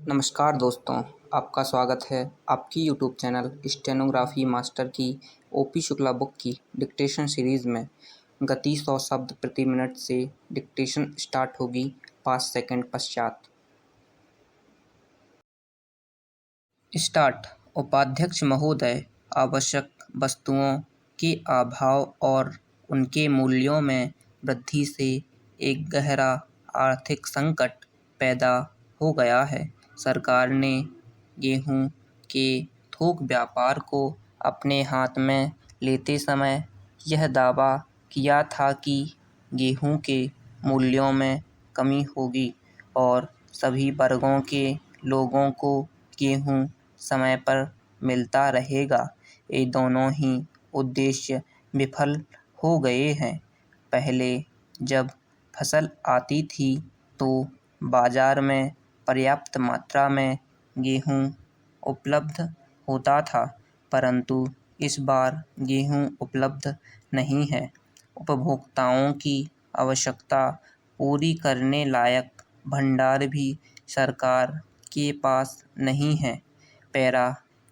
नमस्कार दोस्तों, आपका स्वागत है आपकी यूट्यूब चैनल स्टेनोग्राफी मास्टर की ओपी शुक्ला बुक की डिक्टेशन सीरीज़ में। गति 100 शब्द प्रति मिनट से डिक्टेशन स्टार्ट होगी 5 सेकंड पश्चात। स्टार्ट। उपाध्यक्ष महोदय, आवश्यक वस्तुओं के अभाव और उनके मूल्यों में वृद्धि से एक गहरा आर्थिक संकट पैदा हो गया है। सरकार ने गेहूं के थोक व्यापार को अपने हाथ में लेते समय यह दावा किया था कि गेहूं के मूल्यों में कमी होगी और सभी वर्गों के लोगों को गेहूं समय पर मिलता रहेगा। ये दोनों ही उद्देश्य विफल हो गए हैं। पहले जब फसल आती थी तो बाजार में पर्याप्त मात्रा में गेहूं उपलब्ध होता था, परंतु इस बार गेहूं उपलब्ध नहीं है। उपभोक्ताओं की आवश्यकता पूरी करने लायक भंडार भी सरकार के पास नहीं है।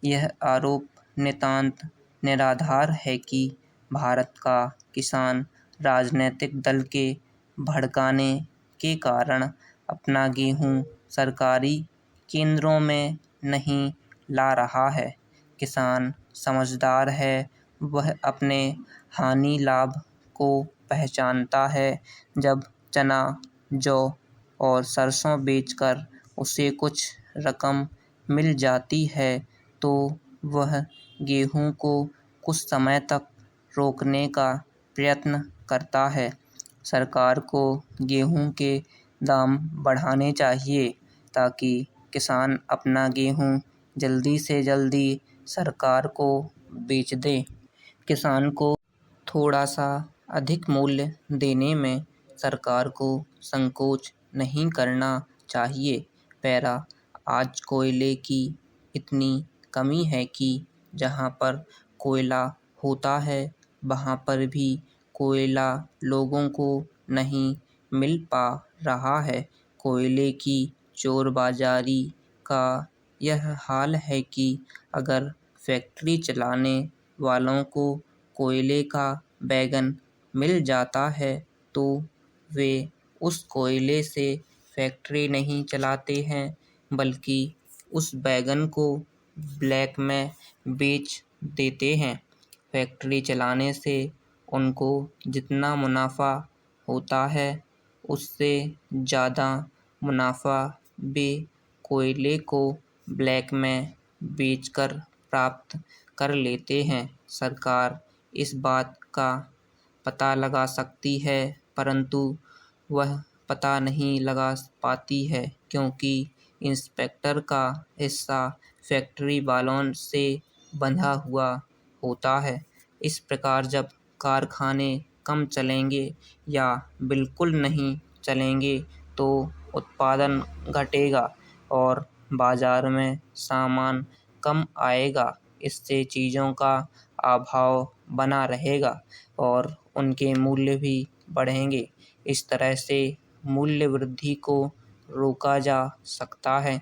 यह आरोप नितांत निराधार है कि भारत का किसान राजनीतिक दल के भड़काने के कारण अपना गेहूं सरकारी केंद्रों में नहीं ला रहा है। किसान समझदार है, वह अपने हानि लाभ को पहचानता है। जब चना, जौ और सरसों बेचकर उसे कुछ रकम मिल जाती है तो वह गेहूं को कुछ समय तक रोकने का प्रयत्न करता है। सरकार को गेहूं के दाम बढ़ाने चाहिए ताकि किसान अपना गेहूं जल्दी से जल्दी सरकार को बेच दे। किसान को थोड़ा सा अधिक मूल्य देने में सरकार को संकोच नहीं करना चाहिए। आज कोयले की इतनी कमी है कि जहां पर कोयला होता है वहां पर भी कोयला लोगों को नहीं मिल पा रहा है। कोयले की चोरबाजारी का यह हाल है कि अगर फैक्ट्री चलाने वालों को कोयले का वैगन मिल जाता है तो वे उस कोयले से फैक्ट्री नहीं चलाते हैं, बल्कि उस वैगन को ब्लैक में बेच देते हैं। फैक्ट्री चलाने से उनको जितना मुनाफा होता है उससे ज़्यादा मुनाफा वे कोयले को ब्लैक में बेचकर प्राप्त कर लेते हैं। सरकार इस बात का पता लगा सकती है, परंतु वह पता नहीं लगा पाती है क्योंकि इंस्पेक्टर का हिस्सा फैक्ट्री वालों से बंधा हुआ होता है। इस प्रकार जब कारखाने कम चलेंगे या बिल्कुल नहीं चलेंगे तो उत्पादन घटेगा और बाजार में सामान कम आएगा। इससे चीज़ों का अभाव बना रहेगा और उनके मूल्य भी बढ़ेंगे। इस तरह से मूल्य वृद्धि को रोका जा सकता है।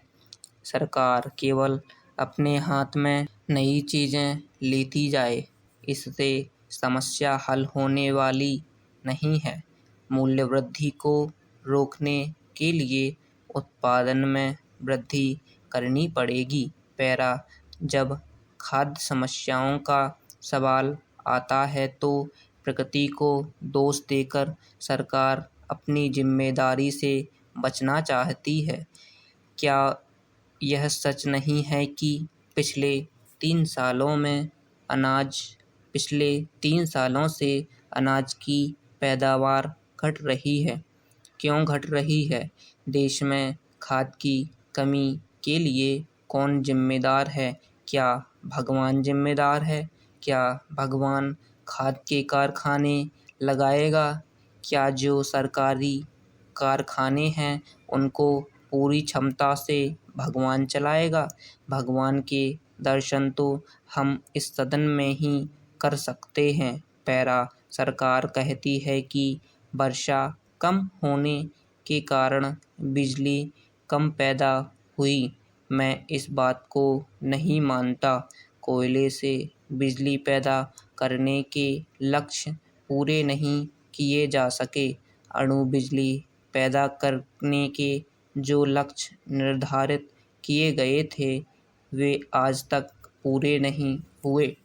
सरकार केवल अपने हाथ में नई चीज़ें लेती जाए, इससे समस्या हल होने वाली नहीं है। मूल्य वृद्धि को रोकने के लिए उत्पादन में वृद्धि करनी पड़ेगी। जब खाद्य समस्याओं का सवाल आता है तो प्रकृति को दोष देकर सरकार अपनी जिम्मेदारी से बचना चाहती है। क्या यह सच नहीं है कि पिछले 3 सालों से अनाज की पैदावार घट रही है? क्यों घट रही है? देश में खाद की कमी के लिए कौन जिम्मेदार है? क्या भगवान जिम्मेदार है? क्या भगवान खाद के कारखाने लगाएगा? क्या जो सरकारी कारखाने हैं उनको पूरी क्षमता से भगवान चलाएगा? भगवान के दर्शन तो हम इस सदन में ही कर सकते हैं। सरकार कहती है कि वर्षा कम होने के कारण बिजली कम पैदा हुई। मैं इस बात को नहीं मानता। कोयले से बिजली पैदा करने के लक्ष्य पूरे नहीं किए जा सके। अणु बिजली पैदा करने के जो लक्ष्य निर्धारित किए गए थे, वे आज तक पूरे नहीं हुए।